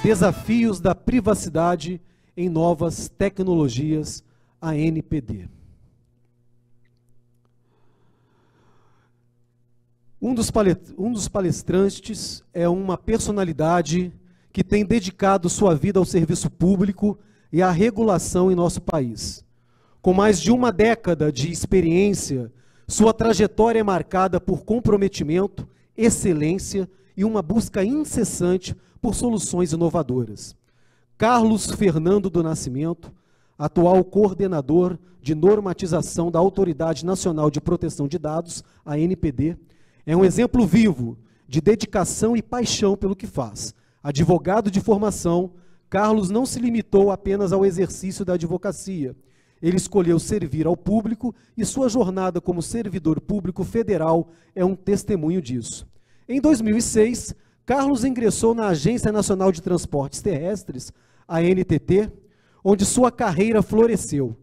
Desafios da privacidade em novas tecnologias, ANPD. Um dos palestrantes é uma personalidade que tem dedicado sua vida ao serviço público e à regulação em nosso país. Com mais de uma década de experiência, sua trajetória é marcada por comprometimento, excelência e uma busca incessante por soluções inovadoras. Carlos Fernando do Nascimento, atual coordenador de normatização da Autoridade Nacional de Proteção de Dados, ANPD, é um exemplo vivo de dedicação e paixão pelo que faz. Advogado de formação, Carlos não se limitou apenas ao exercício da advocacia. Ele escolheu servir ao público e sua jornada como servidor público federal é um testemunho disso. Em 2006, Carlos ingressou na Agência Nacional de Transportes Terrestres, ANTT, onde sua carreira floresceu.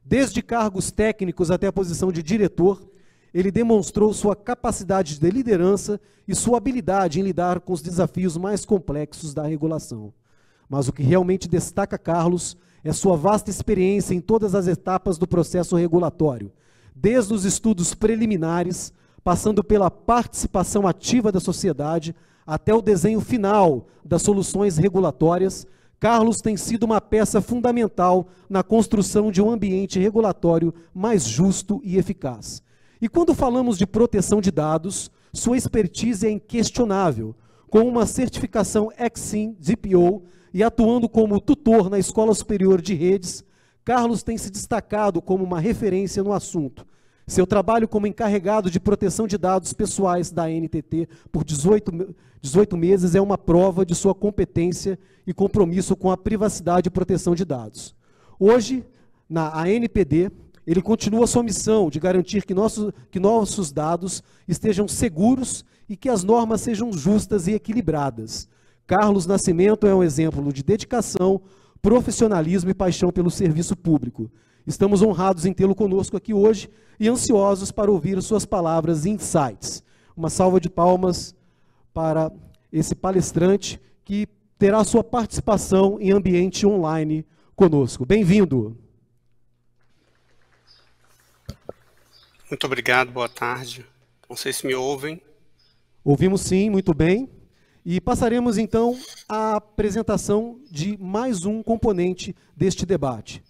Desde cargos técnicos até a posição de diretor, ele demonstrou sua capacidade de liderança e sua habilidade em lidar com os desafios mais complexos da regulação. Mas o que realmente destaca Carlos é sua vasta experiência em todas as etapas do processo regulatório, desde os estudos preliminares, passando pela participação ativa da sociedade, até o desenho final das soluções regulatórias. Carlos tem sido uma peça fundamental na construção de um ambiente regulatório mais justo e eficaz. E quando falamos de proteção de dados, sua expertise é inquestionável, com uma certificação Exim DPO e atuando como tutor na Escola Superior de Redes, Carlos tem se destacado como uma referência no assunto. Seu trabalho como encarregado de proteção de dados pessoais da ANTT por 18 meses é uma prova de sua competência e compromisso com a privacidade e proteção de dados. Hoje, na ANPD, ele continua sua missão de garantir que nossos dados estejam seguros e que as normas sejam justas e equilibradas. Carlos Nascimento é um exemplo de dedicação, profissionalismo e paixão pelo serviço público. Estamos honrados em tê-lo conosco aqui hoje e ansiosos para ouvir suas palavras e insights. Uma salva de palmas para esse palestrante que terá sua participação em ambiente online conosco. Bem-vindo. Muito obrigado, boa tarde. Não sei se me ouvem. Ouvimos sim, muito bem. E passaremos então à apresentação de mais um componente deste debate.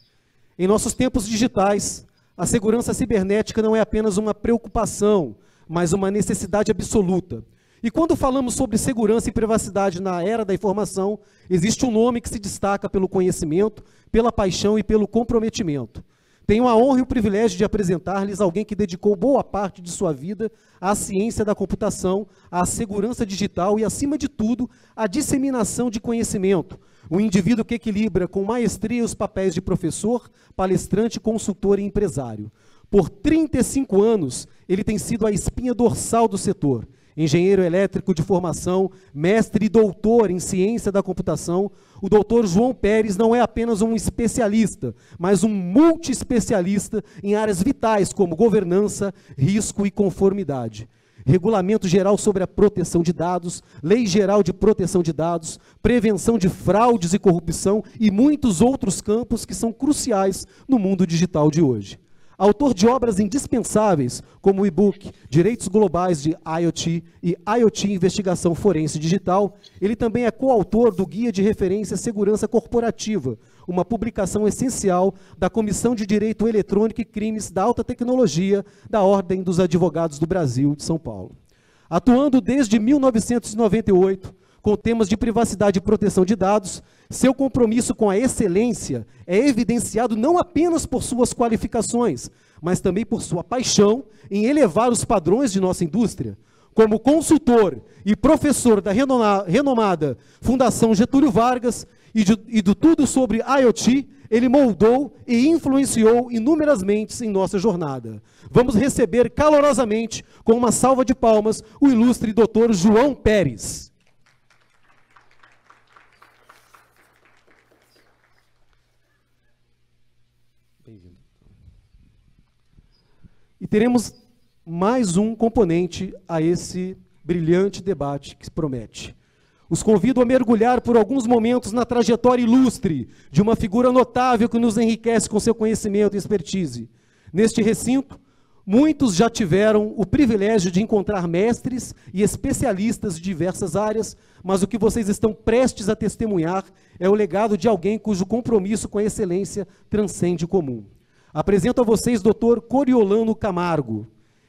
Em nossos tempos digitais, a segurança cibernética não é apenas uma preocupação, mas uma necessidade absoluta. E quando falamos sobre segurança e privacidade na era da informação, existe um nome que se destaca pelo conhecimento, pela paixão e pelo comprometimento. Tenho a honra e o privilégio de apresentar-lhes alguém que dedicou boa parte de sua vida à ciência da computação, à segurança digital e, acima de tudo, à disseminação de conhecimento. Um indivíduo que equilibra com maestria os papéis de professor, palestrante, consultor e empresário. Por 35 anos, ele tem sido a espinha dorsal do setor. Engenheiro elétrico de formação, mestre e doutor em ciência da computação, o doutor João Pérez não é apenas um especialista, mas um multi-especialista em áreas vitais como governança, risco e conformidade. Regulamento Geral sobre a Proteção de Dados, Lei Geral de Proteção de Dados, prevenção de fraudes e corrupção e muitos outros campos que são cruciais no mundo digital de hoje. Autor de obras indispensáveis, como o e-book Direitos Globais de IoT e IoT Investigação Forense Digital, ele também é coautor do Guia de Referência Segurança Corporativa, uma publicação essencial da Comissão de Direito Eletrônico e Crimes da Alta Tecnologia da Ordem dos Advogados do Brasil, de São Paulo. Atuando desde 1998, com temas de privacidade e proteção de dados, seu compromisso com a excelência é evidenciado não apenas por suas qualificações, mas também por sua paixão em elevar os padrões de nossa indústria. Como consultor e professor da renomada Fundação Getúlio Vargas e do Tudo sobre IoT, ele moldou e influenciou inúmeras mentes em nossa jornada. Vamos receber calorosamente, com uma salva de palmas, o ilustre Dr. João Pérez. E teremos mais um componente a esse brilhante debate que se promete. Os convido a mergulhar por alguns momentos na trajetória ilustre de uma figura notável que nos enriquece com seu conhecimento e expertise. Neste recinto, muitos já tiveram o privilégio de encontrar mestres e especialistas de diversas áreas, mas o que vocês estão prestes a testemunhar é o legado de alguém cujo compromisso com a excelência transcende o comum. Apresento a vocês Dr. Coriolano Camargo.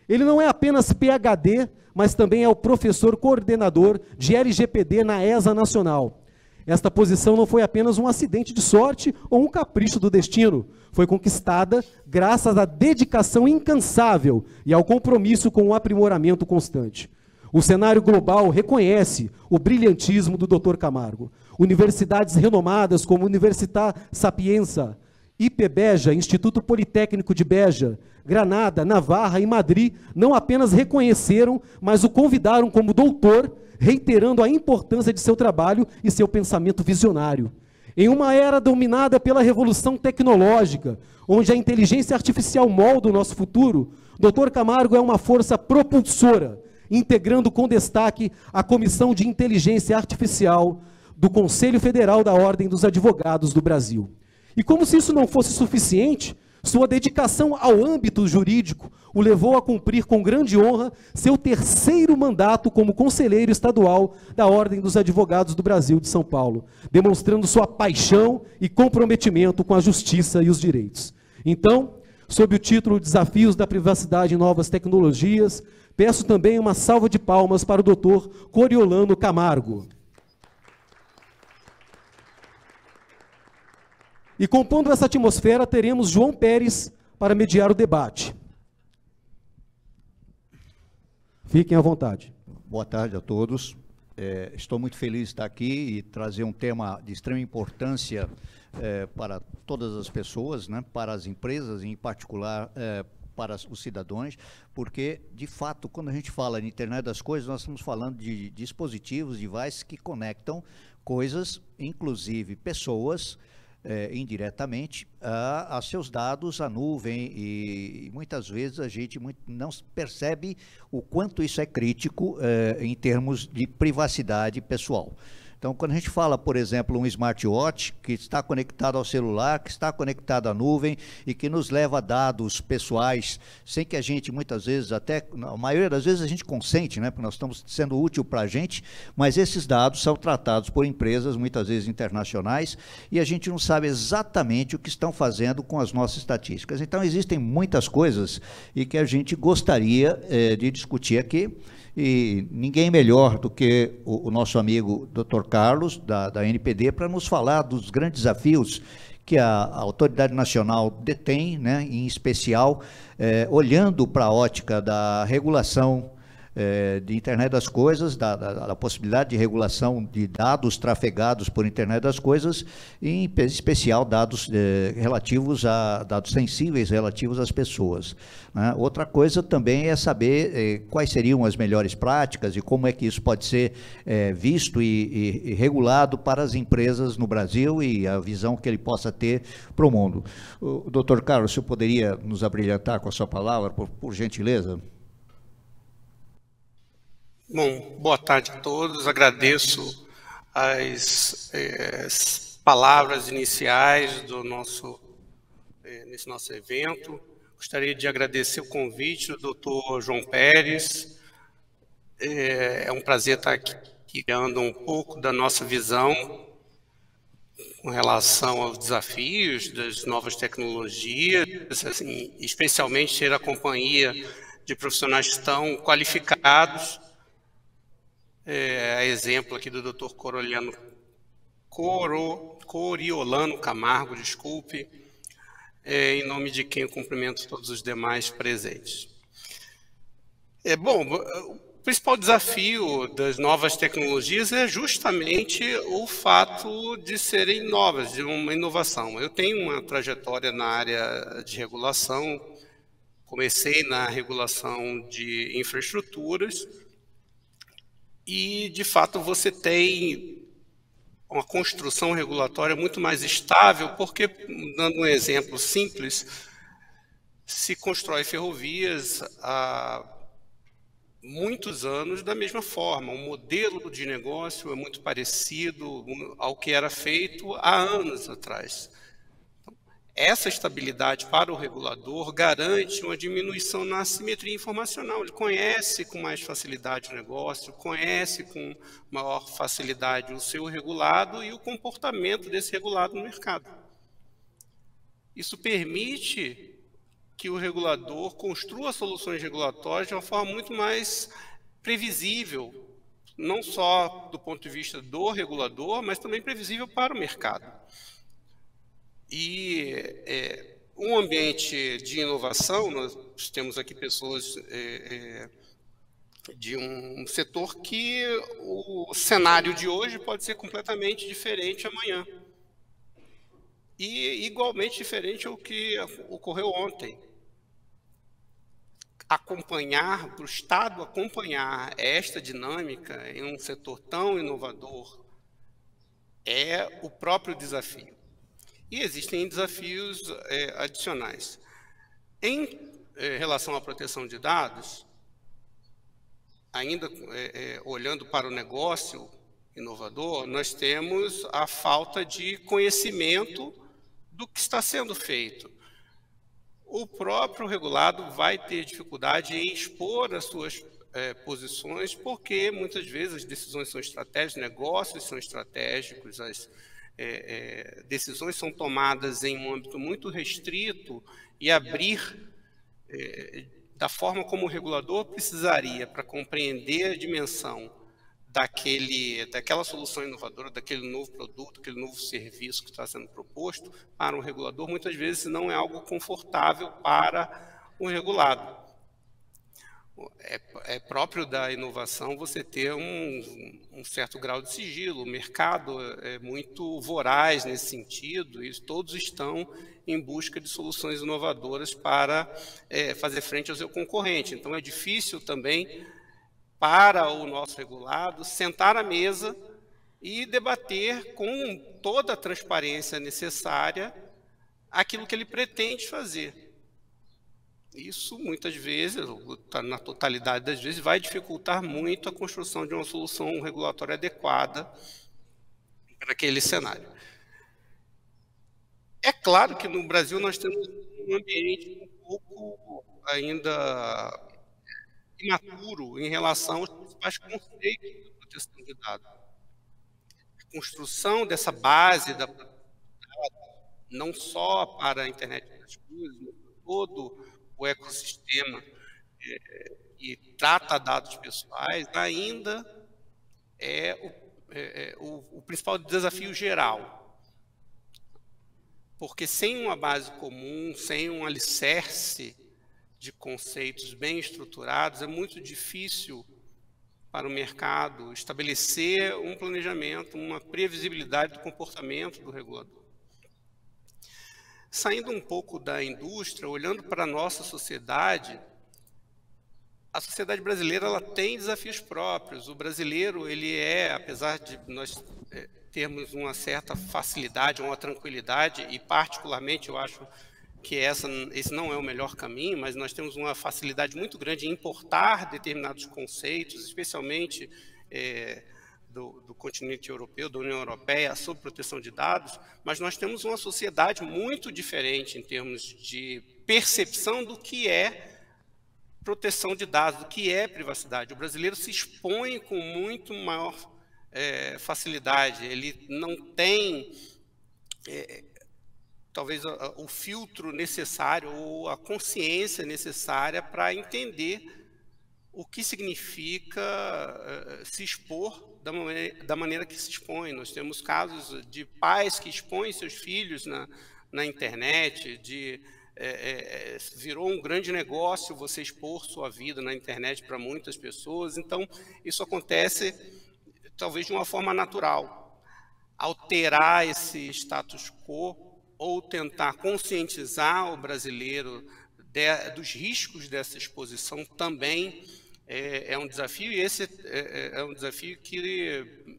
Ele não é apenas PhD, mas também é o professor coordenador de LGPD na ESA Nacional. Esta posição não foi apenas um acidente de sorte ou um capricho do destino. Foi conquistada graças à dedicação incansável e ao compromisso com o aprimoramento constante. O cenário global reconhece o brilhantismo do Dr. Camargo. Universidades renomadas como Universitat Sapienza, IPBeja, Instituto Politécnico de Beja, Granada, Navarra e Madrid não apenas reconheceram, mas o convidaram como doutor, reiterando a importância de seu trabalho e seu pensamento visionário. Em uma era dominada pela revolução tecnológica, onde a inteligência artificial molda o nosso futuro, Dr. Camargo é uma força propulsora, integrando com destaque a Comissão de Inteligência Artificial do Conselho Federal da Ordem dos Advogados do Brasil. E como se isso não fosse suficiente, sua dedicação ao âmbito jurídico o levou a cumprir com grande honra seu terceiro mandato como conselheiro estadual da Ordem dos Advogados do Brasil de São Paulo, demonstrando sua paixão e comprometimento com a justiça e os direitos. Então, sob o título Desafios da Privacidade e Novas Tecnologias, peço também uma salva de palmas para o Dr. Coriolano Camargo. E compondo essa atmosfera, teremos João Pérez para mediar o debate. Fiquem à vontade. Boa tarde a todos. Estou muito feliz de estar aqui e trazer um tema de extrema importância para todas as pessoas, né, para as empresas, em particular para os cidadãos, porque, de fato, quando a gente fala em internet das coisas, nós estamos falando de dispositivos, devices que conectam coisas, inclusive pessoas, indiretamente, a seus dados, à nuvem, e muitas vezes a gente não percebe o quanto isso é crítico em termos de privacidade pessoal. Então, quando a gente fala, por exemplo, um smartwatch que está conectado ao celular, que está conectado à nuvem e que nos leva dados pessoais, sem que a gente, muitas vezes, até, a maioria das vezes a gente consente, né, porque nós estamos sendo útil para a gente, mas esses dados são tratados por empresas, muitas vezes internacionais, e a gente não sabe exatamente o que estão fazendo com as nossas estatísticas. Então, existem muitas coisas e que a gente gostaria de discutir aqui, e ninguém melhor do que o nosso amigo Dr. Carlos, da NPD, para nos falar dos grandes desafios que a Autoridade Nacional detém, né, em especial, olhando para a ótica da regulação de internet das coisas, da possibilidade de regulação de dados trafegados por internet das coisas, em especial dados relativos a dados sensíveis relativos às pessoas, né? Outra coisa também é saber quais seriam as melhores práticas e como é que isso pode ser visto e regulado para as empresas no Brasil e a visão que ele possa ter para o mundo. O Dr. Carlos, o senhor poderia nos abrilhantar com a sua palavra, por gentileza? Bom, boa tarde a todos. Agradeço as palavras iniciais nesse nosso evento. Gostaria de agradecer o convite do Dr. João Pérez. É um prazer estar aqui dando um pouco da nossa visão com relação aos desafios das novas tecnologias, assim, especialmente ter a companhia de profissionais que estão qualificados. Exemplo aqui do Dr. Coriolano Camargo, desculpe, em nome de quem eu cumprimento todos os demais presentes. Bom, o principal desafio das novas tecnologias é justamente o fato de serem novas, de uma inovação. Eu tenho uma trajetória na área de regulação, comecei na regulação de infraestruturas, e, de fato, você tem uma construção regulatória muito mais estável, porque, dando um exemplo simples, se constrói ferrovias há muitos anos da mesma forma. O modelo de negócio é muito parecido ao que era feito há anos atrás. Essa estabilidade para o regulador garante uma diminuição na assimetria informacional. Ele conhece com mais facilidade o negócio, conhece com maior facilidade o seu regulado e o comportamento desse regulado no mercado. Isso permite que o regulador construa soluções regulatórias de uma forma muito mais previsível, não só do ponto de vista do regulador, mas também previsível para o mercado. E um ambiente de inovação, nós temos aqui pessoas de um setor que o cenário de hoje pode ser completamente diferente amanhã. E igualmente diferente ao que ocorreu ontem. Acompanhar, para o Estado acompanhar esta dinâmica em um setor tão inovador é o próprio desafio. E existem desafios adicionais. Em relação à proteção de dados, ainda olhando para o negócio inovador, nós temos a falta de conhecimento do que está sendo feito. O próprio regulado vai ter dificuldade em expor as suas posições, porque muitas vezes as decisões são estratégicas, negócios são estratégicos, as decisões são tomadas em um âmbito muito restrito e abrir da forma como o regulador precisaria para compreender a dimensão daquela solução inovadora, daquele novo produto, aquele novo serviço que está sendo proposto para um regulador, muitas vezes não é algo confortável para o regulado. É próprio da inovação você ter um certo grau de sigilo. O mercado é muito voraz nesse sentido e todos estão em busca de soluções inovadoras para fazer frente ao seu concorrente. Então, é difícil também para o nosso regulado sentar à mesa e debater com toda a transparência necessária aquilo que ele pretende fazer. Isso, muitas vezes, na totalidade das vezes, vai dificultar muito a construção de uma solução regulatória adequada para aquele cenário. É claro que no Brasil nós temos um ambiente um pouco ainda imaturo em relação aos principais conceitos de proteção de dados. A construção dessa base da proteção de dados, não só para a internet das coisas, mas para todo o ecossistema que trata dados pessoais, ainda é o principal desafio geral. Porque sem uma base comum, sem um alicerce de conceitos bem estruturados, é muito difícil para o mercado estabelecer um planejamento, uma previsibilidade do comportamento do regulador. Saindo um pouco da indústria, olhando para a nossa sociedade, a sociedade brasileira ela tem desafios próprios. O brasileiro, ele apesar de nós termos uma certa facilidade, uma tranquilidade, e particularmente eu acho que esse não é o melhor caminho, mas nós temos uma facilidade muito grande em importar determinados conceitos, especialmente do continente europeu, da União Europeia, sobre proteção de dados, mas nós temos uma sociedade muito diferente em termos de percepção do que é proteção de dados, do que é privacidade. O brasileiro se expõe com muito maior facilidade, ele não tem talvez o filtro necessário ou a consciência necessária para entender o que significa se expor da maneira que se expõe. Nós temos casos de pais que expõem seus filhos na internet, virou um grande negócio você expor sua vida na internet para muitas pessoas. Então, isso acontece talvez de uma forma natural. Alterar esse status quo ou tentar conscientizar o brasileiro dos riscos dessa exposição também é um desafio, e esse é um desafio que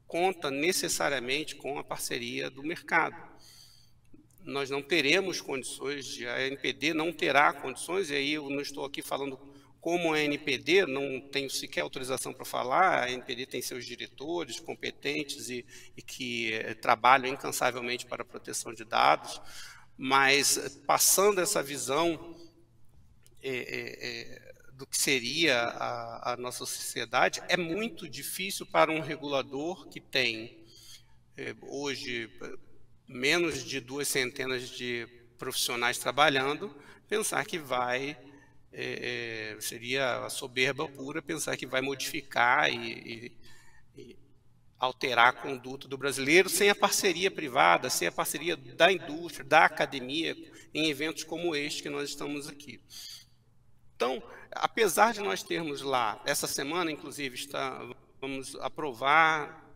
conta necessariamente com a parceria do mercado. Nós não teremos condições, a ANPD não terá condições, e aí eu não estou aqui falando como a NPD, não tenho sequer autorização para falar, a NPD tem seus diretores competentes e que trabalham incansavelmente para a proteção de dados, mas passando essa visão do que seria a nossa sociedade, é muito difícil para um regulador que tem hoje menos de 2 centenas de profissionais trabalhando, pensar que vai, seria a soberba pura pensar que vai modificar e alterar a conduta do brasileiro sem a parceria privada, sem a parceria da indústria, da academia, em eventos como este que nós estamos aqui. Então, apesar de nós termos lá, essa semana, inclusive, vamos aprovar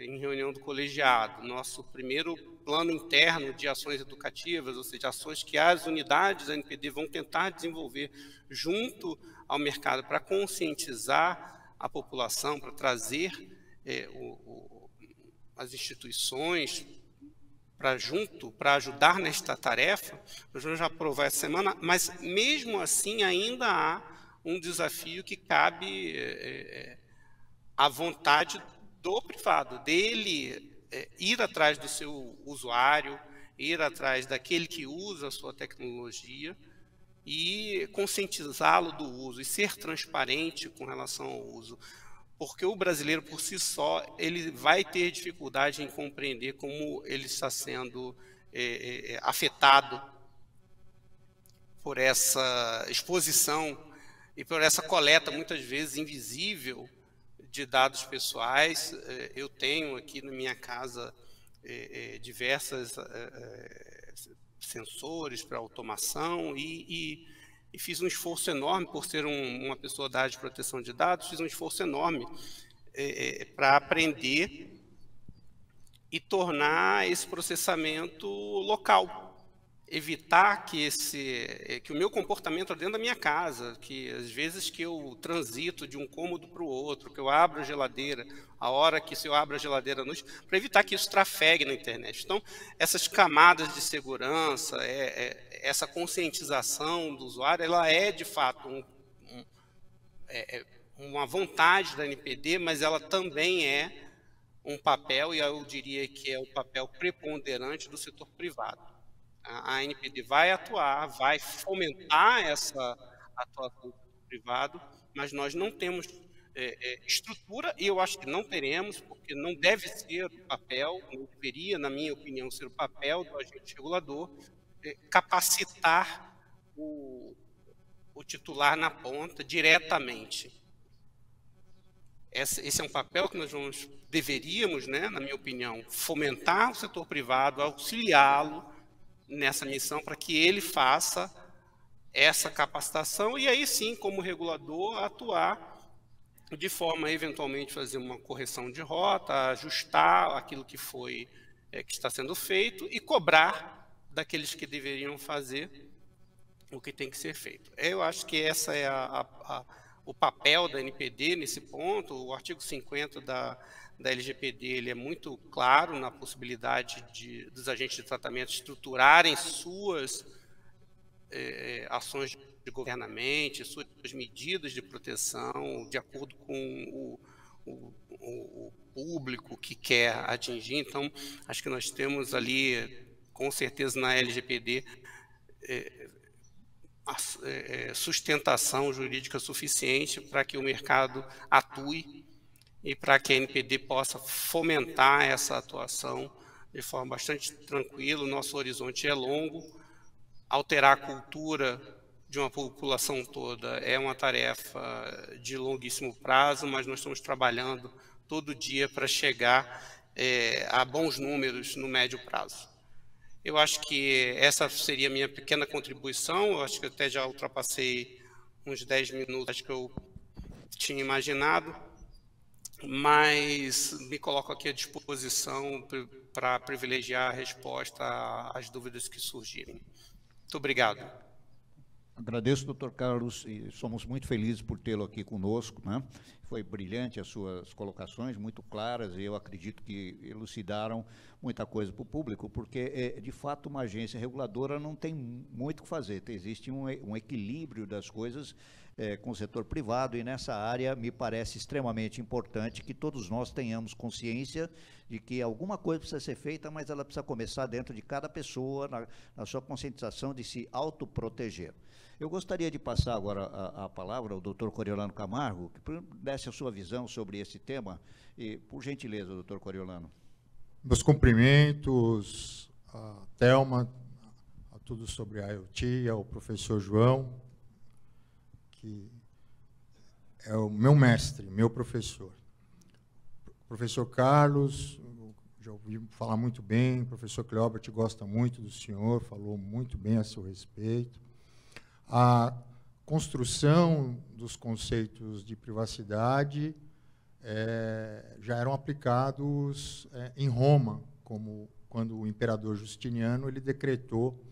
em reunião do colegiado nosso primeiro plano interno de ações educativas, ou seja, ações que as unidades da NPD vão tentar desenvolver junto ao mercado para conscientizar a população, para trazer as instituições para ajudar nesta tarefa. Nós vamos aprovar essa semana, mas mesmo assim ainda há um desafio que cabe à vontade do privado, dele ir atrás do seu usuário, ir atrás daquele que usa a sua tecnologia e conscientizá-lo do uso e ser transparente com relação ao uso. Porque o brasileiro, por si só, ele vai ter dificuldade em compreender como ele está sendo afetado por essa exposição e por essa coleta, muitas vezes, invisível de dados pessoais. Eu tenho aqui na minha casa diversos sensores para automação e fiz um esforço enorme, por ser uma pessoa da área de proteção de dados, fiz um esforço enorme para aprender e tornar esse processamento local. Evitar que o meu comportamento dentro da minha casa, que às vezes que eu transito de um cômodo para o outro, que eu abro a geladeira, a hora que se eu abro a geladeira à noite, para evitar que isso trafegue na internet. Então, essas camadas de segurança, essa conscientização do usuário, ela é de fato uma vontade da NPD, mas ela também é um papel, e eu diria que é o papel preponderante do setor privado. A NPD vai atuar, vai fomentar essa atuação do privado, mas nós não temos estrutura, e eu acho que não teremos, porque não deve ser o papel, não deveria, na minha opinião, ser o papel do agente regulador, capacitar o titular na ponta diretamente. Esse é um papel que nós deveríamos, né, na minha opinião, fomentar o setor privado, auxiliá-lo nessa missão para que ele faça essa capacitação e aí sim, como regulador, atuar de forma a eventualmente fazer uma correção de rota, ajustar aquilo que que está sendo feito e cobrar daqueles que deveriam fazer o que tem que ser feito. Eu acho que essa é o papel da NPD nesse ponto. O artigo 50 da LGPD ele é muito claro na possibilidade dos agentes de tratamento estruturarem suas ações de governamento, suas medidas de proteção, de acordo com o público que quer atingir. Então, acho que nós temos ali, com certeza, na LGPD, sustentação jurídica suficiente para que o mercado atue e para que a NPD possa fomentar essa atuação de forma bastante tranquila. O nosso horizonte é longo, alterar a cultura de uma população toda é uma tarefa de longuíssimo prazo, mas nós estamos trabalhando todo dia para chegar a bons números no médio prazo. Eu acho que essa seria a minha pequena contribuição. Eu acho que eu até já ultrapassei uns 10 minutos que eu tinha imaginado, mas me coloco aqui à disposição para privilegiar a resposta às dúvidas que surgirem. Muito obrigado. Agradeço, doutor Carlos, e somos muito felizes por tê-lo aqui conosco, né? Foi brilhante as suas colocações, muito claras, e eu acredito que elucidaram muita coisa para o público, porque, de fato, uma agência reguladora não tem muito o que fazer. Existe um equilíbrio das coisas com o setor privado, e nessa área me parece extremamente importante que todos nós tenhamos consciência de que alguma coisa precisa ser feita, mas ela precisa começar dentro de cada pessoa, na sua conscientização de se autoproteger. Eu gostaria de passar agora a palavra ao doutor Coriolano Camargo, que desse a sua visão sobre esse tema, e, por gentileza, doutor Coriolano. Meus cumprimentos a Thelma, a tudo sobre a IoT, ao professor João, que é o meu mestre, meu professor. Professor Carlos, já ouvi falar muito bem, o professor Cleobert gosta muito do senhor, falou muito bem a seu respeito. A construção dos conceitos de privacidade já eram aplicados em Roma, como quando o imperador Justiniano ele decretou,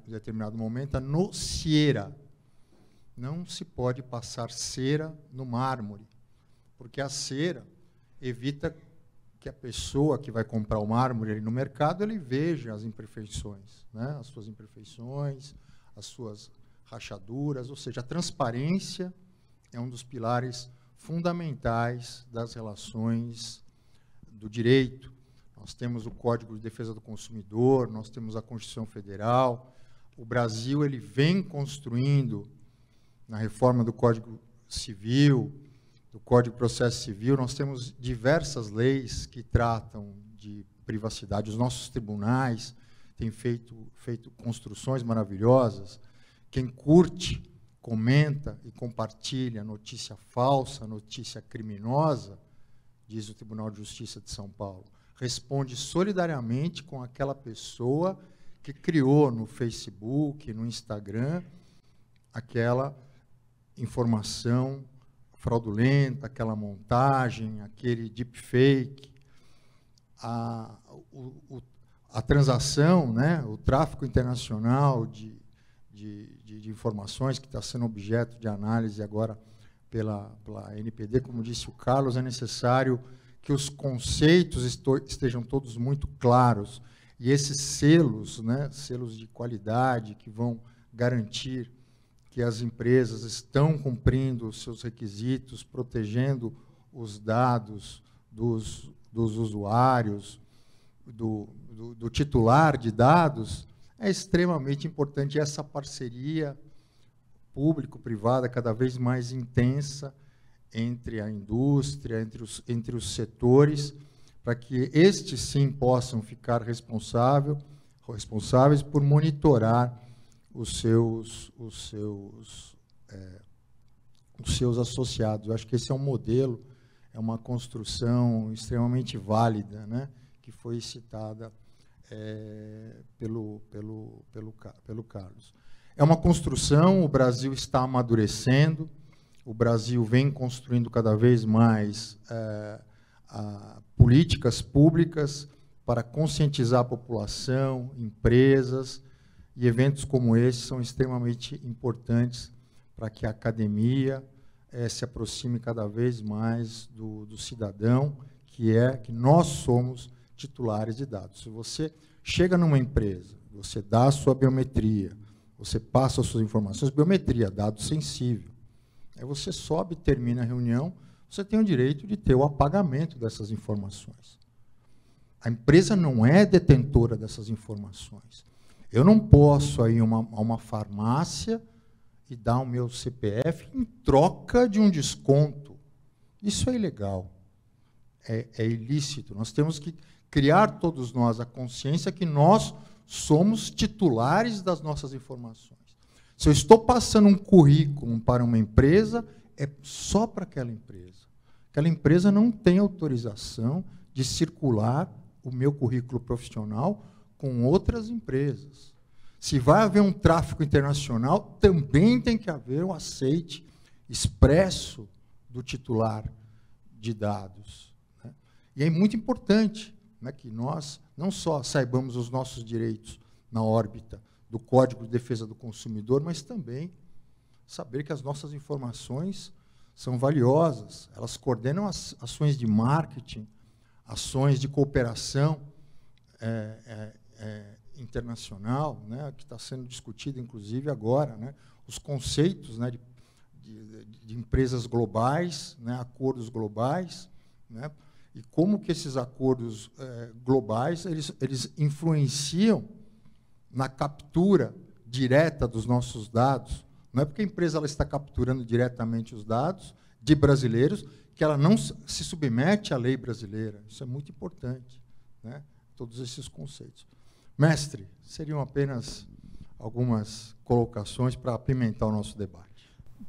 em determinado momento, a nociera. Não se pode passar cera no mármore, porque a cera evita que a pessoa que vai comprar o mármore ali no mercado ele veja as imperfeições, né? As suas imperfeições, as suas rachaduras, ou seja, a transparência é um dos pilares fundamentais das relações do direito. Nós temos o Código de Defesa do Consumidor, nós temos a Constituição Federal. O Brasil ele vem construindo, na reforma do Código Civil, do Código de Processo Civil, nós temos diversas leis que tratam de privacidade. Os nossos tribunais têm feito construções maravilhosas. Quem curte, comenta e compartilha notícia falsa, notícia criminosa, diz o Tribunal de Justiça de São Paulo, responde solidariamente com aquela pessoa que criou no Facebook, no Instagram, aquela informação fraudulenta, aquela montagem, aquele deepfake, a transação, né, o tráfico internacional de informações que está sendo objeto de análise agora pela NPD, como disse o Carlos, é necessário que os conceitos estejam todos muito claros, e esses selos, né, selos de qualidade que vão garantir que as empresas estão cumprindo os seus requisitos, protegendo os dados dos usuários, do titular de dados, é extremamente importante essa parceria público-privada cada vez mais intensa entre a indústria, entre os setores, para que estes sim possam ficar responsáveis por monitorar os seus associados. Eu acho que esse é um modelo, é uma construção extremamente válida, né, que foi citada pelo Carlos. É uma construção, o Brasil está amadurecendo, o Brasil vem construindo cada vez mais políticas públicas para conscientizar a população, empresas, e eventos como esse são extremamente importantes para que a academia se aproxime cada vez mais do cidadão, que nós somos titulares de dados. Se você chega numa empresa, você dá a sua biometria, você passa as suas informações, biometria, dado sensível. Aí você sobe, termina a reunião, você tem o direito de ter o apagamento dessas informações. A empresa não é detentora dessas informações. Eu não posso ir a uma farmácia e dar o meu CPF em troca de um desconto. Isso é ilegal. É ilícito. Nós temos que criar todos nós a consciência que nós somos titulares das nossas informações. Se eu estou passando um currículo para uma empresa, é só para aquela empresa. Aquela empresa não tem autorização de circular o meu currículo profissional com outras empresas. Se vai haver um tráfico internacional, também tem que haver um aceite expresso do titular de dados, né? E é muito importante, né, que nós não só saibamos os nossos direitos na órbita do Código de Defesa do Consumidor, mas também saber que as nossas informações são valiosas, elas coordenam as ações de marketing, ações de cooperação internacional, né, que está sendo discutido, inclusive, agora, né, os conceitos, né, de empresas globais, né, acordos globais, né, e como que esses acordos globais eles influenciam na captura direta dos nossos dados. Não é porque a empresa ela está capturando diretamente os dados de brasileiros que ela não se submete à lei brasileira. Isso é muito importante, né? Todos esses conceitos. Mestre, seriam apenas algumas colocações para apimentar o nosso debate.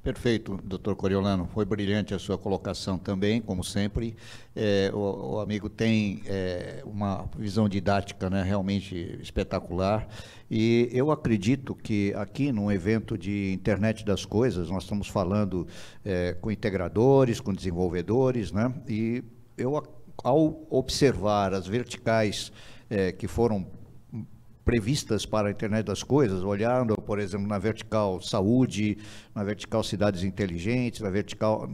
Perfeito, doutor Coriolano. Foi brilhante a sua colocação também, como sempre. O amigo tem uma visão didática, né, realmente espetacular. E eu acredito que aqui, num evento de internet das coisas, nós estamos falando com integradores, com desenvolvedores, né? E eu, ao observar as verticais que foram previstas para a internet das coisas, olhando, por exemplo, na vertical saúde, na vertical cidades inteligentes, na vertical,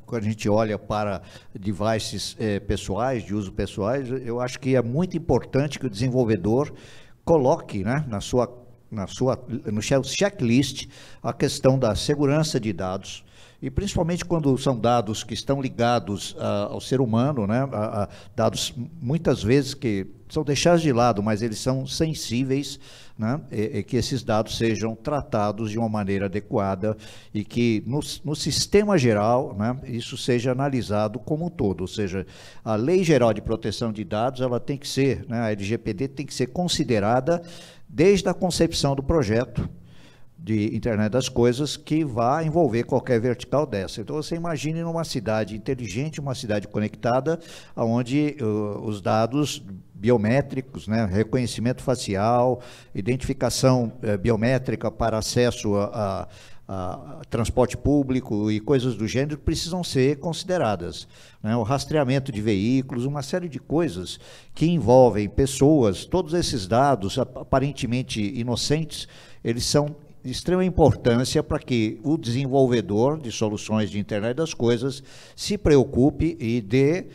quando a gente olha para devices pessoais, de uso pessoais, eu acho que é muito importante que o desenvolvedor coloque, né, no seu checklist a questão da segurança de dados, e principalmente quando são dados que estão ligados ao ser humano, né, dados muitas vezes que são deixados de lado, mas eles são sensíveis, né, e que esses dados sejam tratados de uma maneira adequada e que no sistema geral, né, isso seja analisado como um todo, ou seja, a Lei Geral de Proteção de Dados, ela tem que ser, né, a LGPD tem que ser considerada desde a concepção do projeto de internet das coisas que vai envolver qualquer vertical dessa. Então, você imagine numa cidade inteligente, uma cidade conectada, onde os dados biométricos, né, reconhecimento facial, identificação biométrica para acesso a transporte público e coisas do gênero precisam ser consideradas, né? O rastreamento de veículos, uma série de coisas que envolvem pessoas, todos esses dados aparentemente inocentes, eles são de extrema importância para que o desenvolvedor de soluções de internet das coisas se preocupe e dê,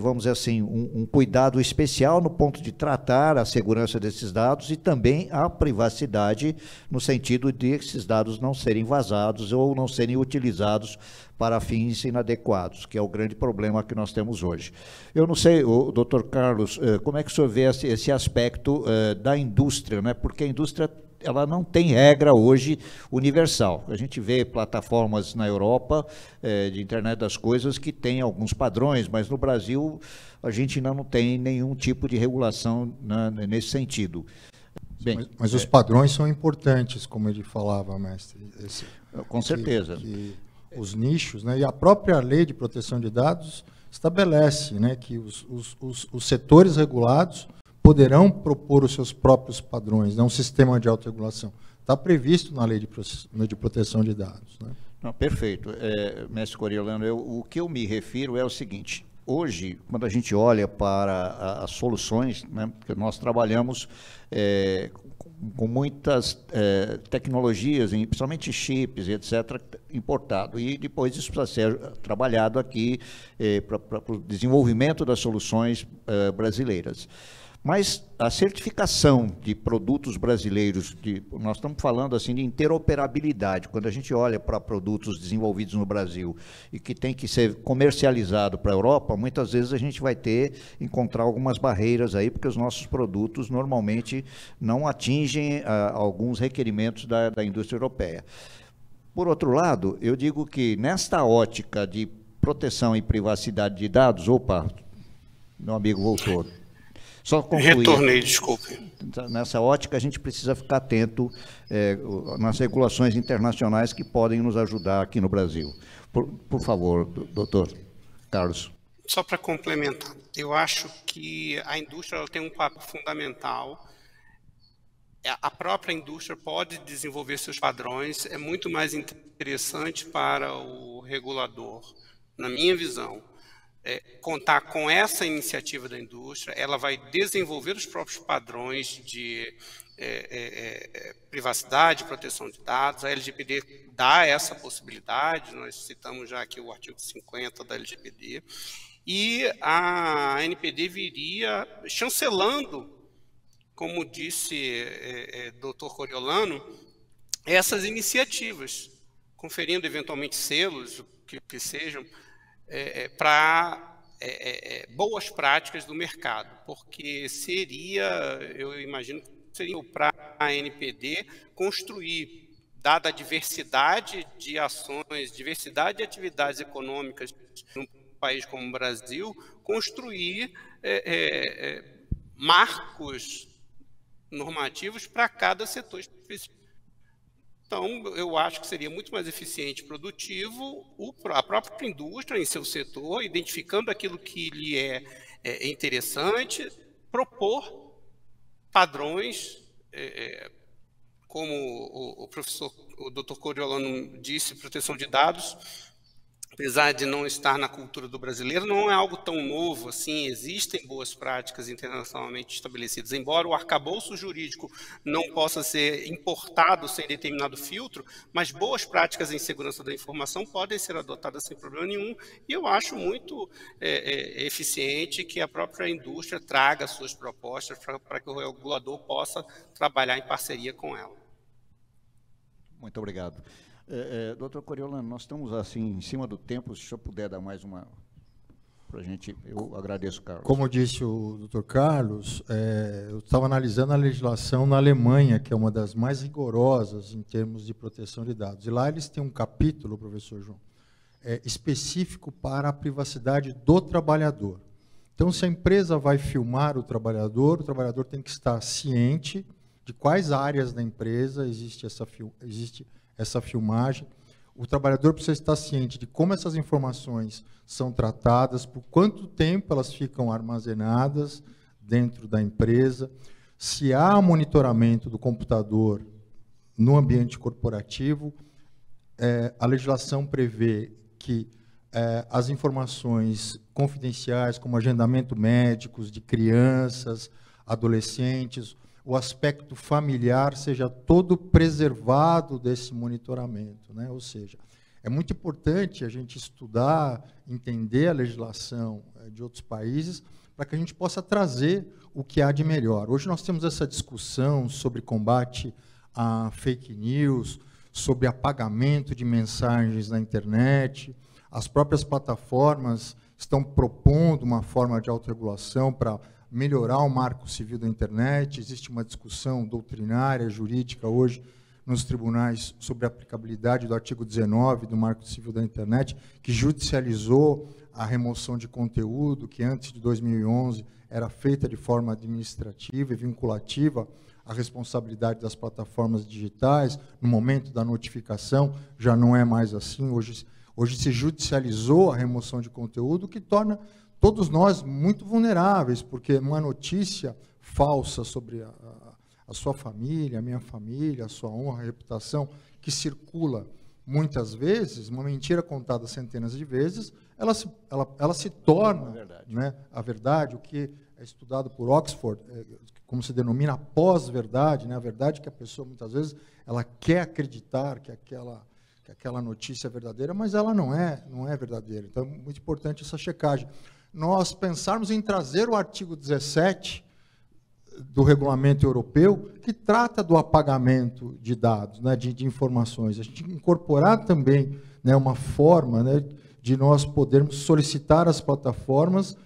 vamos dizer assim, um cuidado especial no ponto de tratar a segurança desses dados e também a privacidade, no sentido de esses dados não serem vazados ou não serem utilizados para fins inadequados, que é o grande problema que nós temos hoje. Eu não sei, o doutor Carlos, como é que o senhor vê esse aspecto da indústria, né? Porque a indústria ela não tem regra hoje universal. A gente vê plataformas na Europa de internet das coisas que têm alguns padrões, mas no Brasil a gente ainda não tem nenhum tipo de regulação nesse sentido. Bem, mas os padrões são importantes, como ele falava, mestre. Com certeza. Que os nichos, né, e a própria lei de proteção de dados estabelece, né, que os setores regulados poderão propor os seus próprios padrões, né, um sistema de autorregulação. Está previsto na lei de proteção de dados. Né? Não, perfeito. Mestre Coriolano, o que eu me refiro é o seguinte: hoje, quando a gente olha para as soluções, né, que nós trabalhamos com muitas tecnologias, principalmente chips, etc., importado, e depois isso precisa ser trabalhado aqui para o desenvolvimento das soluções brasileiras. Mas a certificação de produtos brasileiros, nós estamos falando assim de interoperabilidade, quando a gente olha para produtos desenvolvidos no Brasil e que tem que ser comercializado para a Europa, muitas vezes a gente vai encontrar algumas barreiras aí, porque os nossos produtos normalmente não atingem alguns requerimentos da indústria europeia. Por outro lado, eu digo que nesta ótica de proteção e privacidade de dados, opa, meu amigo voltou. Só concluir. Retornei, desculpe. Nessa ótica, a gente precisa ficar atento nas regulações internacionais que podem nos ajudar aqui no Brasil. Por favor, doutor Carlos. Só para complementar, eu acho que a indústria ela tem um papel fundamental. A própria indústria pode desenvolver seus padrões, é muito mais interessante para o regulador, na minha visão, contar com essa iniciativa da indústria. Ela vai desenvolver os próprios padrões de privacidade, proteção de dados. A LGPD dá essa possibilidade, nós citamos já aqui o artigo 50 da LGPD, e a ANPD viria chancelando, como disse Dr. Coriolano, essas iniciativas, conferindo eventualmente selos, que sejam, para boas práticas do mercado, porque eu imagino que seria para a NPD construir, dada a diversidade de ações, diversidade de atividades econômicas num país como o Brasil, construir marcos normativos para cada setor específico. Então, eu acho que seria muito mais eficiente e produtivo a própria indústria em seu setor, identificando aquilo que lhe é interessante, propor padrões, como o Dr. Coriolano disse, proteção de dados, apesar de não estar na cultura do brasileiro, não é algo tão novo assim, existem boas práticas internacionalmente estabelecidas. Embora o arcabouço jurídico não possa ser importado sem determinado filtro, mas boas práticas em segurança da informação podem ser adotadas sem problema nenhum, e eu acho muito eficiente que a própria indústria traga suas propostas para que o regulador possa trabalhar em parceria com ela. Muito obrigado. Doutor Coriolano, nós estamos assim em cima do tempo, se o senhor puder dar mais uma para a gente, eu agradeço, Carlos. Como disse o doutor Carlos, eu estava analisando a legislação na Alemanha, que é uma das mais rigorosas em termos de proteção de dados. E lá eles têm um capítulo, professor João, específico para a privacidade do trabalhador. Então, se a empresa vai filmar o trabalhador tem que estar ciente de quais áreas da empresa existe essa filmagem. O trabalhador precisa estar ciente de como essas informações são tratadas, por quanto tempo elas ficam armazenadas dentro da empresa, se há monitoramento do computador no ambiente corporativo. A legislação prevê que as informações confidenciais, como agendamento médicos de crianças, adolescentes, o aspecto familiar seja todo preservado desse monitoramento, né? Ou seja, é muito importante a gente estudar, entender a legislação de outros países, para que a gente possa trazer o que há de melhor. Hoje nós temos essa discussão sobre combate a fake news, sobre apagamento de mensagens na internet. As próprias plataformas estão propondo uma forma de autorregulação para melhorar o marco civil da internet. Existe uma discussão doutrinária, jurídica, hoje, nos tribunais, sobre a aplicabilidade do artigo 19 do Marco Civil da Internet, que judicializou a remoção de conteúdo, que antes de 2011 era feita de forma administrativa e vinculativa à responsabilidade das plataformas digitais. No momento da notificação, já não é mais assim. Hoje se judicializou a remoção de conteúdo, que torna todos nós muito vulneráveis, porque uma notícia falsa sobre a sua família, a minha família, a sua honra, a reputação, que circula muitas vezes, uma mentira contada centenas de vezes, ela se torna a verdade, o que é estudado por Oxford, como se denomina a pós-verdade, né? A verdade que a pessoa, muitas vezes, ela quer acreditar que aquela notícia é verdadeira, mas ela não é verdadeira. Então, é muito importante essa checagem. Nós pensarmos em trazer o artigo 17 do Regulamento Europeu, que trata do apagamento de dados, né, de informações. A gente incorporar também, né, uma forma, né, de nós podermos solicitar às plataformas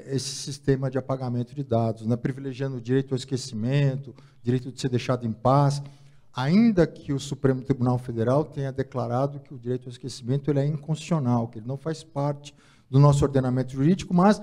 esse sistema de apagamento de dados, né, privilegiando o direito ao esquecimento, direito de ser deixado em paz, ainda que o Supremo Tribunal Federal tenha declarado que o direito ao esquecimento ele é inconstitucional, que ele não faz parte do nosso ordenamento jurídico, mas,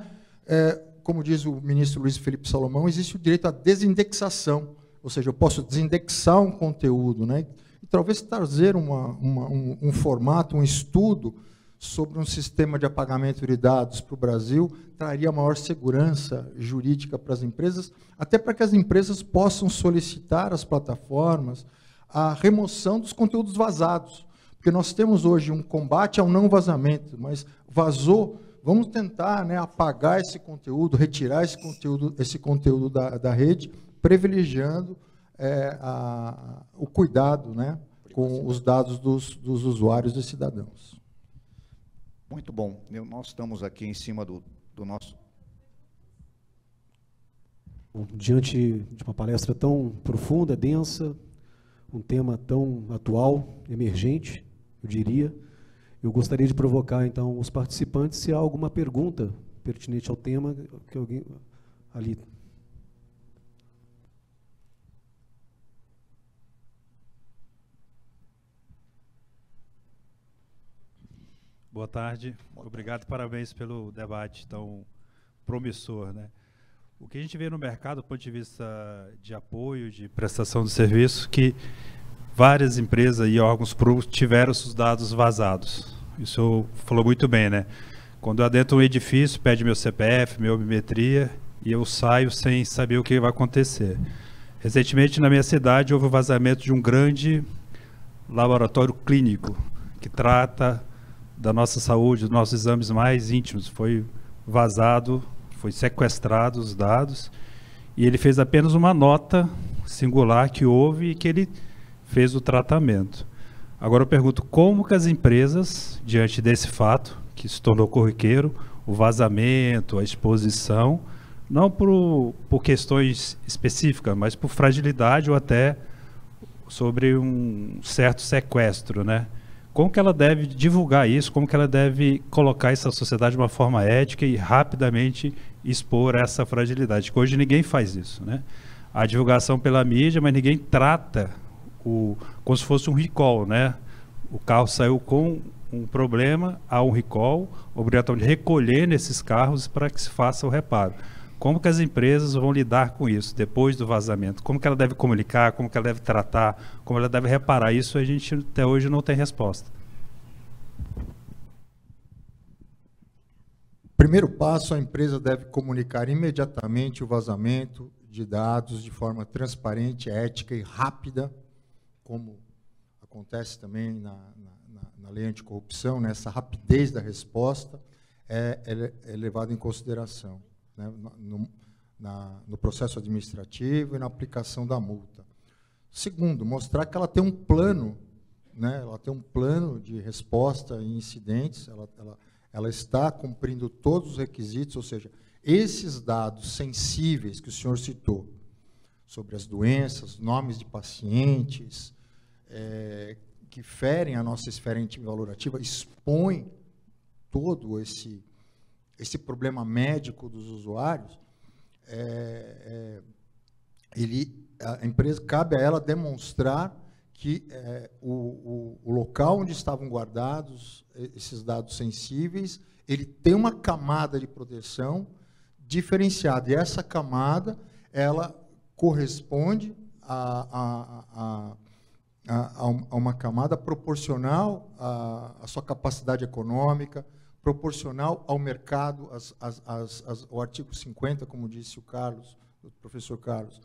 como diz o ministro Luiz Felipe Salomão, existe o direito à desindexação, ou seja, eu posso desindexar um conteúdo, né, e talvez trazer um formato, um estudo sobre um sistema de apagamento de dados para o Brasil, traria maior segurança jurídica para as empresas, até para que as empresas possam solicitar às plataformas a remoção dos conteúdos vazados. Porque nós temos hoje um combate ao não vazamento, mas vazou, vamos tentar, né, apagar esse conteúdo, retirar esse conteúdo da rede, privilegiando o cuidado, né, com os dados dos usuários e cidadãos. Muito bom. Nós estamos aqui em cima do nosso... Diante de uma palestra tão profunda, densa, um tema tão atual, emergente, eu diria. Eu gostaria de provocar, então, os participantes, se há alguma pergunta pertinente ao tema, que alguém ali... Boa tarde. Obrigado e parabéns pelo debate tão promissor, né? O que a gente vê no mercado, do ponto de vista de apoio, de prestação de serviço, que várias empresas e órgãos públicos tiveram seus dados vazados. Isso falou muito bem, né? Quando eu adentro um edifício, pede meu CPF, minha biometria, e eu saio sem saber o que vai acontecer. Recentemente, na minha cidade, houve o vazamento de um grande laboratório clínico que trata da nossa saúde, dos nossos exames mais íntimos. Foi vazado, foi sequestrado os dados, e ele fez apenas uma nota singular que houve e que ele fez o tratamento. Agora eu pergunto, como que as empresas, diante desse fato, que se tornou corriqueiro, o vazamento, a exposição, não por questões específicas, mas por fragilidade ou até sobre um certo sequestro, né? Como que ela deve divulgar isso, como que ela deve colocar essa sociedade de uma forma ética e rapidamente expor essa fragilidade? Porque hoje ninguém faz isso, né? A divulgação pela mídia, mas ninguém trata como se fosse um recall, né? O carro saiu com um problema, há um recall, obrigatório de recolher nesses carros para que se faça o reparo. Como que as empresas vão lidar com isso depois do vazamento? Como que ela deve comunicar, como que ela deve tratar, como ela deve reparar? Isso a gente até hoje não tem resposta. Primeiro passo, a empresa deve comunicar imediatamente o vazamento de dados de forma transparente, ética e rápida, como acontece também na lei anticorrupção, né? Essa rapidez da resposta é levada em consideração, né, no processo administrativo e na aplicação da multa. Segundo, mostrar que ela tem um plano, né, ela tem um plano de resposta em incidentes, ela está cumprindo todos os requisitos, ou seja, esses dados sensíveis que o senhor citou, sobre as doenças, nomes de pacientes, que ferem a nossa esfera íntima e valorativa, expõem todo esse problema médico dos usuários, a empresa, cabe a ela demonstrar que o local onde estavam guardados esses dados sensíveis, ele tem uma camada de proteção diferenciada, e essa camada, ela corresponde a uma camada proporcional à sua capacidade econômica, proporcional ao mercado, o artigo 50, como disse o professor Carlos,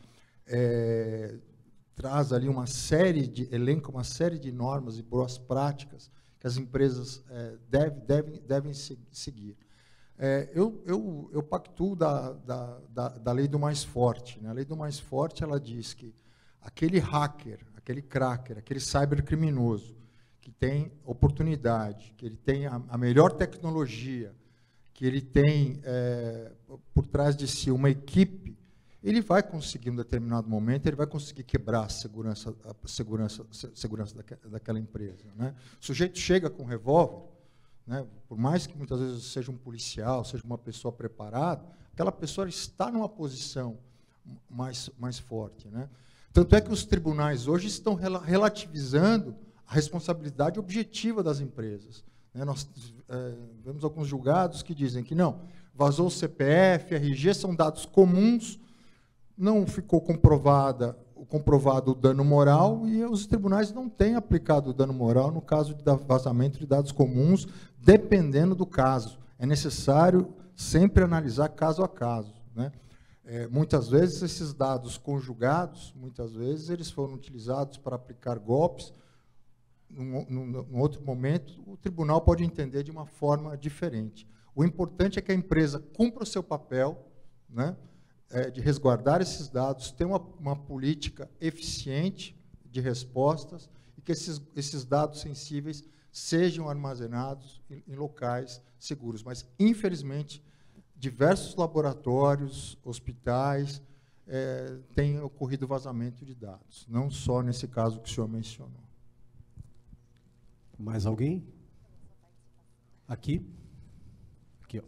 traz ali elenca uma série de normas e boas práticas que as empresas devem seguir. Eu pactuo da lei do mais forte, né? A lei do mais forte, ela diz que aquele hacker, aquele cracker, aquele cybercriminoso que tem oportunidade, que ele tem a melhor tecnologia, que ele tem por trás de si uma equipe, ele vai conseguir, em um determinado momento, ele vai conseguir quebrar a segurança daquela empresa, né? O sujeito chega com um revólver, né? Por mais que muitas vezes seja um policial, seja uma pessoa preparada, aquela pessoa está numa posição mais forte, né? Tanto é que os tribunais hoje estão relativizando a responsabilidade objetiva das empresas, né? Nós vemos alguns julgados que dizem que não, vazou o CPF, RG, são dados comuns, não ficou comprovado o dano moral, e os tribunais não têm aplicado o dano moral no caso de vazamento de dados comuns, dependendo do caso. É necessário sempre analisar caso a caso, né? Muitas vezes esses dados conjugados, muitas vezes eles foram utilizados para aplicar golpes. Num outro momento, o tribunal pode entender de uma forma diferente. O importante é que a empresa cumpra o seu papel, né, de resguardar esses dados, ter uma política eficiente de respostas e que esses dados sensíveis sejam armazenados em locais seguros. Mas, infelizmente, diversos laboratórios, hospitais, têm ocorrido vazamento de dados, não só nesse caso que o senhor mencionou. Mais alguém? Aqui. Aqui, ó.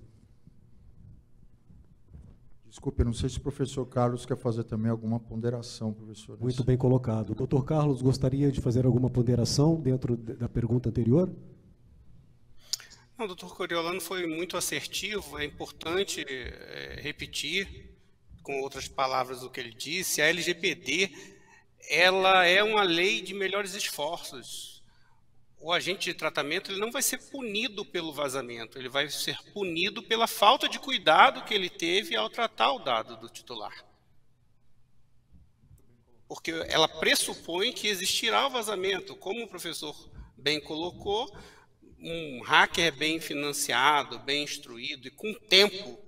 Desculpe, eu não sei se o professor Carlos quer fazer também alguma ponderação, professor. Muito bem colocado. Doutor Carlos, gostaria de fazer alguma ponderação dentro da pergunta anterior? Não, o doutor Coriolano foi muito assertivo. É importante repetir, com outras palavras, o que ele disse. A LGPD, ela é uma lei de melhores esforços. O agente de tratamento ele não vai ser punido pelo vazamento, ele vai ser punido pela falta de cuidado que ele teve ao tratar o dado do titular. Porque ela pressupõe que existirá o vazamento. Como o professor bem colocou, um hacker bem financiado, bem instruído e com tempo,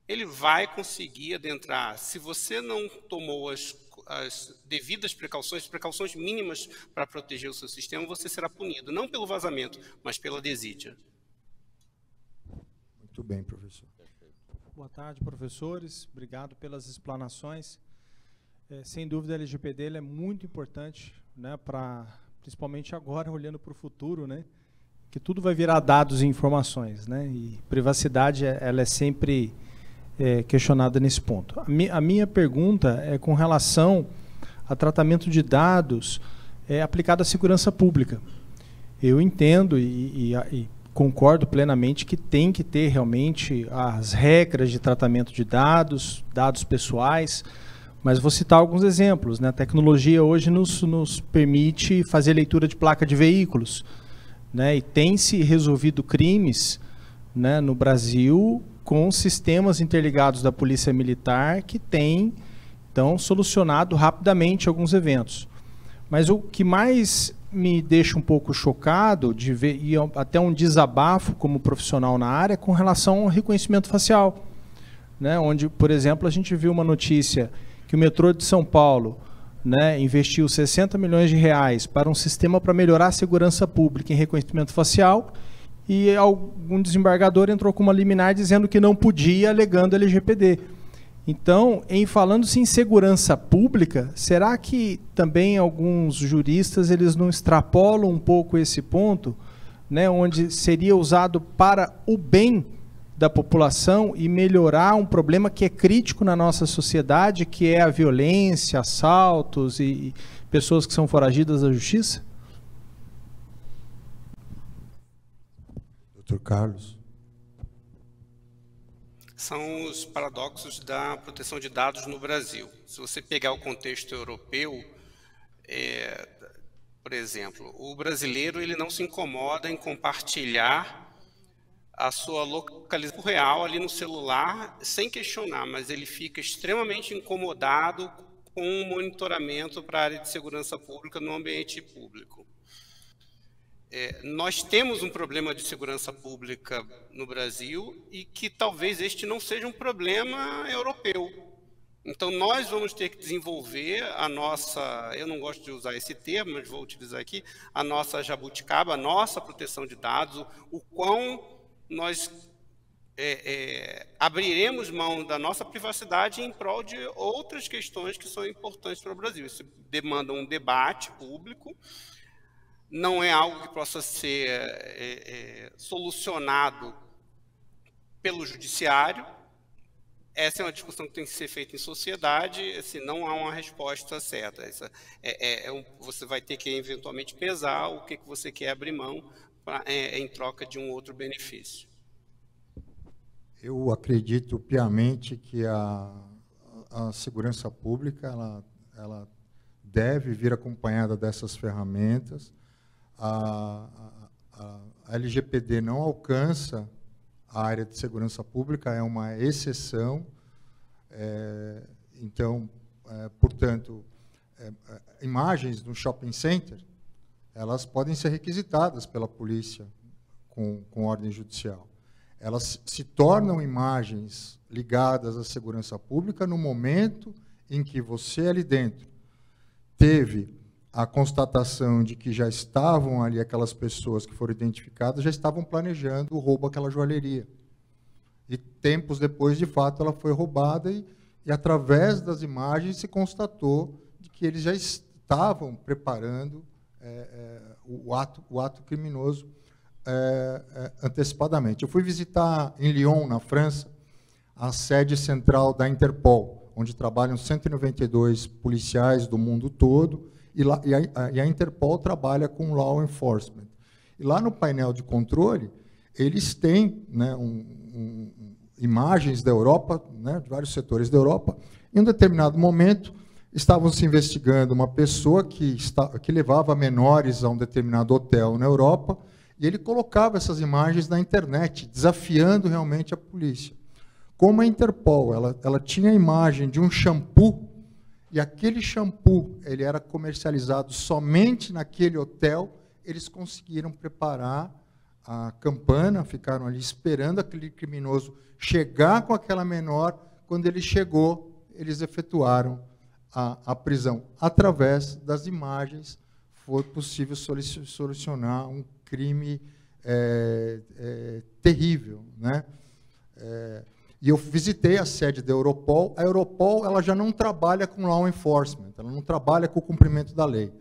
ele vai conseguir adentrar. Se você não tomou as devidas precauções mínimas para proteger o seu sistema, você será punido, não pelo vazamento, mas pela desídia. Muito bem, professor. Boa tarde, professores. Obrigado pelas explanações. Sem dúvida, a LGPD é muito importante, né, principalmente agora, olhando para o futuro, né, que tudo vai virar dados e informações, né, e privacidade ela é sempre questionada nesse ponto. A minha pergunta é com relação a tratamento de dados aplicado à segurança pública. Eu entendo e concordo plenamente que tem que ter realmente as regras de tratamento de dados pessoais, mas vou citar alguns exemplos, né? A tecnologia hoje nos permite fazer leitura de placa de veículos, né? E tem-se resolvido crimes, né, no Brasil com sistemas interligados da Polícia Militar que têm, então, solucionado rapidamente alguns eventos. Mas o que mais me deixa um pouco chocado de ver, e até um desabafo como profissional na área, com relação ao reconhecimento facial, né, onde, por exemplo, a gente viu uma notícia que o metrô de São Paulo, né, investiu 60 milhões de reais para um sistema para melhorar a segurança pública em reconhecimento facial, e algum desembargador entrou com uma liminar dizendo que não podia, alegando LGPD. Então, falando-se em segurança pública, será que também alguns juristas eles não extrapolam um pouco esse ponto, né, onde seria usado para o bem da população e melhorar um problema que é crítico na nossa sociedade, que é a violência, assaltos e pessoas que são foragidas da justiça? Doutor Carlos. São os paradoxos da proteção de dados no Brasil. Se você pegar o contexto europeu, por exemplo, o brasileiro ele não se incomoda em compartilhar a sua localização real ali no celular sem questionar, mas ele fica extremamente incomodado com o monitoramento para a área de segurança pública no ambiente público. Nós temos um problema de segurança pública no Brasil e que talvez este não seja um problema europeu. Então, nós vamos ter que desenvolver a nossa, eu não gosto de usar esse termo, mas vou utilizar aqui, a nossa jabuticaba, a nossa proteção de dados, o quão nós abriremos mão da nossa privacidade em prol de outras questões que são importantes para o Brasil. Isso demanda um debate público. Não é algo que possa ser solucionado pelo judiciário. Essa é uma discussão que tem que ser feita em sociedade, assim, não há uma resposta certa. Você vai ter que, eventualmente, pesar o que você quer abrir mão em troca de um outro benefício. Eu acredito piamente que a segurança pública ela deve vir acompanhada dessas ferramentas. A LGPD não alcança a área de segurança pública, é uma exceção. Então, portanto, imagens no shopping center, elas podem ser requisitadas pela polícia com ordem judicial. Elas se tornam imagens ligadas à segurança pública no momento em que você ali dentro teve a constatação de que já estavam ali aquelas pessoas que foram identificadas, já estavam planejando o roubo àquela joalheria. E tempos depois, de fato, ela foi roubada e através das imagens se constatou de que eles já estavam preparando o ato criminoso antecipadamente. Eu fui visitar em Lyon, na França, a sede central da Interpol, onde trabalham 192 policiais do mundo todo, e a Interpol trabalha com law enforcement. E lá no painel de controle, eles têm, né, imagens da Europa, né, de vários setores da Europa. Em um determinado momento, estavam se investigando uma pessoa que levava menores a um determinado hotel na Europa, e ele colocava essas imagens na internet, desafiando realmente a polícia. Como a Interpol ela tinha a imagem de um shampoo, e aquele shampoo ele era comercializado somente naquele hotel, eles conseguiram preparar a campana, ficaram ali esperando aquele criminoso chegar com aquela menor. Quando ele chegou, eles efetuaram a prisão. Através das imagens, foi possível solucionar um crime terrível, né? E eu visitei a sede da Europol. A Europol ela já não trabalha com law enforcement, ela não trabalha com o cumprimento da lei.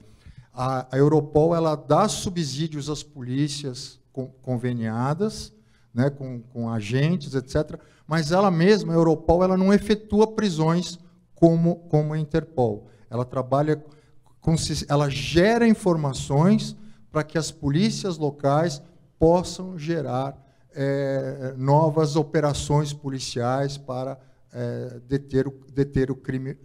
A Europol ela dá subsídios às polícias conveniadas, né, com agentes, etc. Mas ela mesma, a Europol, ela não efetua prisões como a Interpol. Ela trabalha ela gera informações para que as polícias locais possam gerar novas operações policiais para deter o crime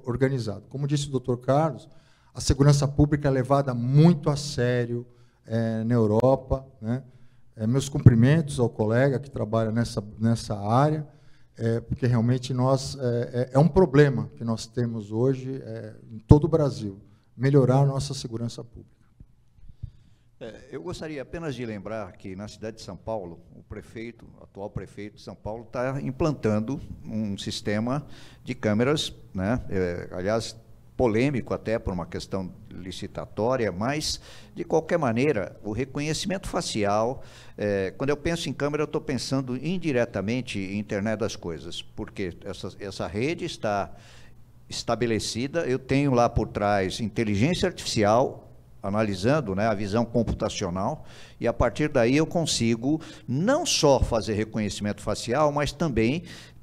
organizado. Como disse o Dr. Carlos, a segurança pública é levada muito a sério na Europa, né? Meus cumprimentos ao colega que trabalha nessa área, porque realmente é um problema que nós temos hoje em todo o Brasil, melhorar a nossa segurança pública. Eu gostaria apenas de lembrar que na cidade de São Paulo, o atual prefeito de São Paulo está implantando um sistema de câmeras, né? Aliás, polêmico até por uma questão licitatória, mas, de qualquer maneira, o reconhecimento facial, quando eu penso em câmera, eu estou pensando indiretamente em Internet das Coisas, porque essa rede está estabelecida, eu tenho lá por trás inteligência artificial, analisando, né, a visão computacional, e a partir daí eu consigo não só fazer reconhecimento facial, mas também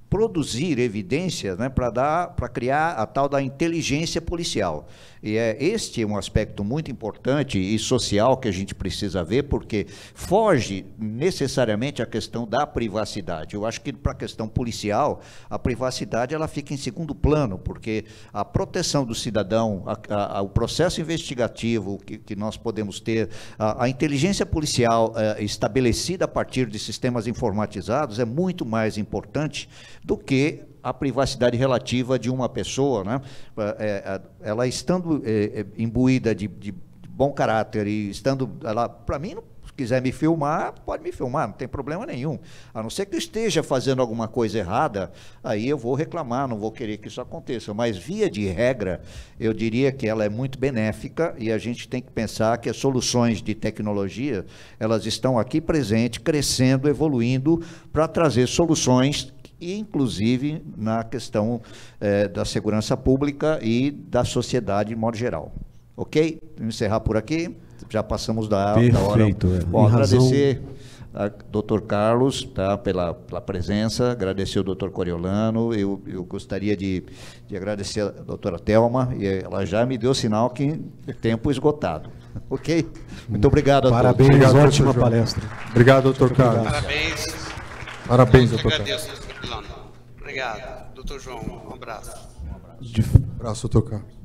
produzir evidências, né, para criar a tal da inteligência policial. E este é um aspecto muito importante e social que a gente precisa ver, porque foge necessariamente a questão da privacidade. Eu acho que para a questão policial, a privacidade ela fica em segundo plano, porque a proteção do cidadão, o processo investigativo que nós podemos ter, a inteligência policial estabelecida a partir de sistemas informatizados é muito mais importante do que a privacidade relativa de uma pessoa, né? Ela estando imbuída de bom caráter e estando, para mim, se quiser me filmar, pode me filmar, não tem problema nenhum. A não ser que eu esteja fazendo alguma coisa errada, aí eu vou reclamar, não vou querer que isso aconteça. Mas, via de regra, eu diria que ela é muito benéfica e a gente tem que pensar que as soluções de tecnologia, elas estão aqui presentes, crescendo, evoluindo, para trazer soluções e, inclusive, na questão da segurança pública e da sociedade de modo geral. Ok? Vamos encerrar por aqui. Já passamos da hora. Perfeito. Bom, agradecer ao Dr. Carlos, tá, pela presença, agradecer ao Dr. Coriolano, eu gostaria de agradecer a doutora Thelma, e ela já me deu sinal que tempo esgotado. Ok? Muito obrigado a Parabéns, todos. Parabéns, ótima palestra. Obrigado, doutor Carlos. Parabéns. Parabéns, doutor Carlos. Agradeço, doutor Coriolano. Obrigado. Doutor João, um abraço. Um abraço, doutor Carlos.